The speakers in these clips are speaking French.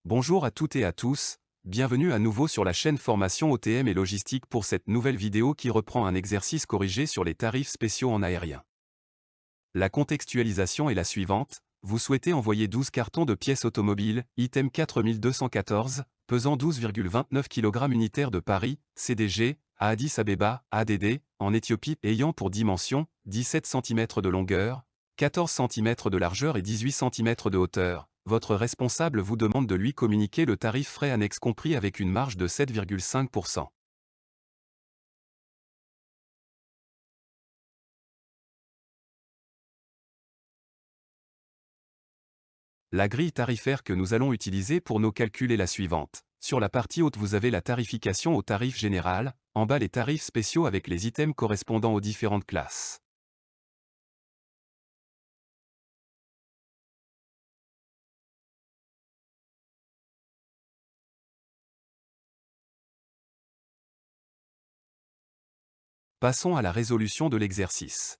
Bonjour à toutes et à tous, bienvenue à nouveau sur la chaîne Formation OTM et Logistique pour cette nouvelle vidéo qui reprend un exercice corrigé sur les tarifs spéciaux en aérien. La contextualisation est la suivante, vous souhaitez envoyer 12 cartons de pièces automobiles, item 4214, pesant 12,29 kg unitaires de Paris, CDG, à Addis Abeba, ADD, en Éthiopie, ayant pour dimension 17 cm de longueur, 14 cm de largeur et 18 cm de hauteur. Votre responsable vous demande de lui communiquer le tarif frais annexe compris avec une marge de 7,5%. La grille tarifaire que nous allons utiliser pour nos calculs est la suivante. Sur la partie haute vous avez la tarification au tarif général, en bas les tarifs spéciaux avec les items correspondant aux différentes classes. Passons à la résolution de l'exercice.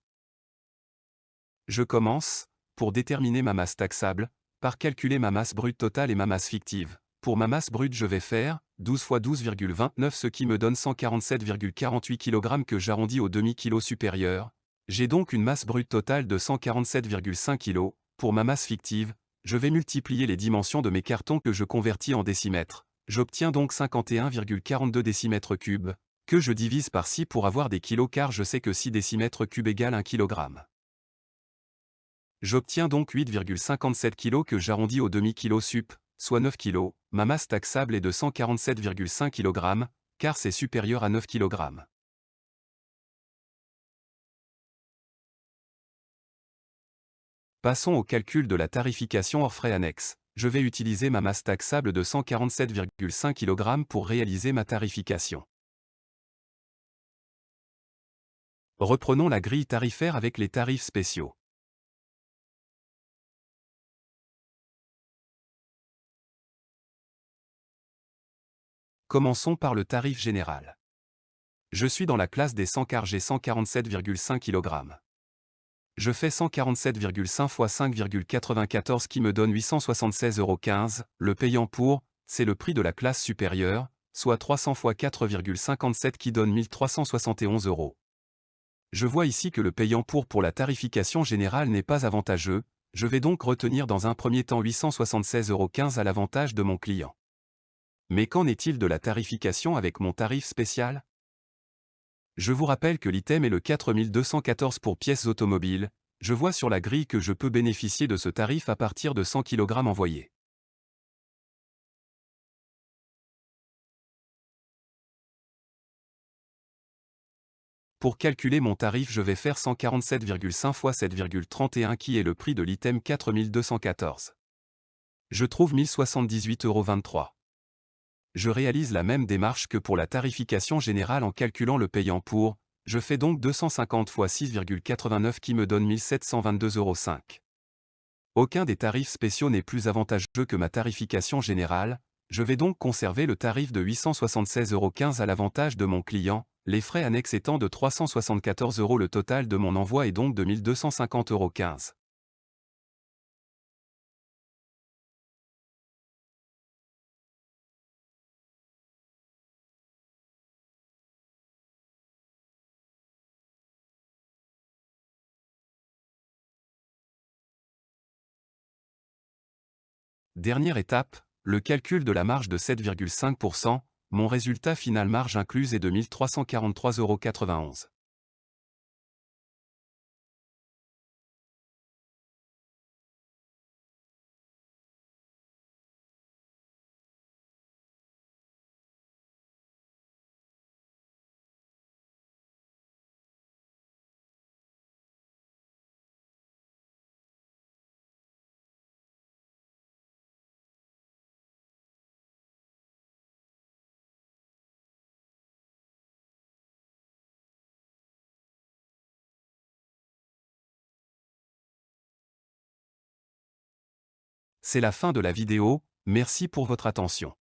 Je commence, pour déterminer ma masse taxable, par calculer ma masse brute totale et ma masse fictive. Pour ma masse brute je vais faire 12 fois 12,29 ce qui me donne 147,48 kg que j'arrondis au demi-kilo supérieur. J'ai donc une masse brute totale de 147,5 kg. Pour ma masse fictive, je vais multiplier les dimensions de mes cartons que je convertis en décimètres. J'obtiens donc 51,42 décimètres cubes, que je divise par 6 pour avoir des kilos car je sais que 6 décimètres cubes égale 1 kg. J'obtiens donc 8,57 kg que j'arrondis au demi-kilo sup, soit 9 kg. Ma masse taxable est de 147,5 kg, car c'est supérieur à 9 kg. Passons au calcul de la tarification hors frais annexes. Je vais utiliser ma masse taxable de 147,5 kg pour réaliser ma tarification. Reprenons la grille tarifaire avec les tarifs spéciaux. Commençons par le tarif général. Je suis dans la classe des 100 car j'ai 147,5 kg. Je fais 147,5 fois 5,94 qui me donne 876,15 €. Le payant pour, c'est le prix de la classe supérieure, soit 300 fois 4,57 qui donne 1371 €. Je vois ici que le payant pour la tarification générale n'est pas avantageux, je vais donc retenir dans un premier temps 876,15 € à l'avantage de mon client. Mais qu'en est-il de la tarification avec mon tarif spécial? Je vous rappelle que l'item est le 4214 pour pièces automobiles, je vois sur la grille que je peux bénéficier de ce tarif à partir de 100 kg envoyés. Pour calculer mon tarif je vais faire 147,5 fois 7,31 qui est le prix de l'item 4214. Je trouve 1078,23 €. Je réalise la même démarche que pour la tarification générale en calculant le payant pour, je fais donc 250 fois 6,89 qui me donne 1722,05 €. Aucun des tarifs spéciaux n'est plus avantageux que ma tarification générale, je vais donc conserver le tarif de 876,15 € à l'avantage de mon client, les frais annexes étant de 374 €. Le total de mon envoi est donc de 1250,15 €. Dernière étape, le calcul de la marge de 7,5%, mon résultat final marge incluse est de 1343,91 €. C'est la fin de la vidéo, merci pour votre attention.